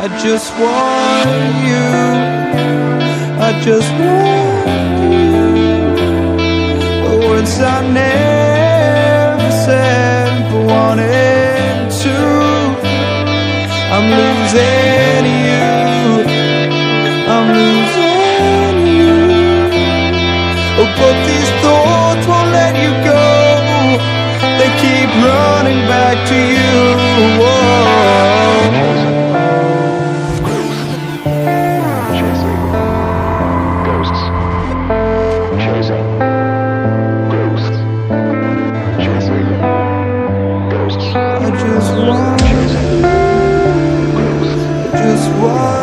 I just want you. I just want you. The words I never said but wanted to. I'm losing you. I'm losing you. Oh, but these thoughts won't let you go. They keep running back to you. Whoa. I just want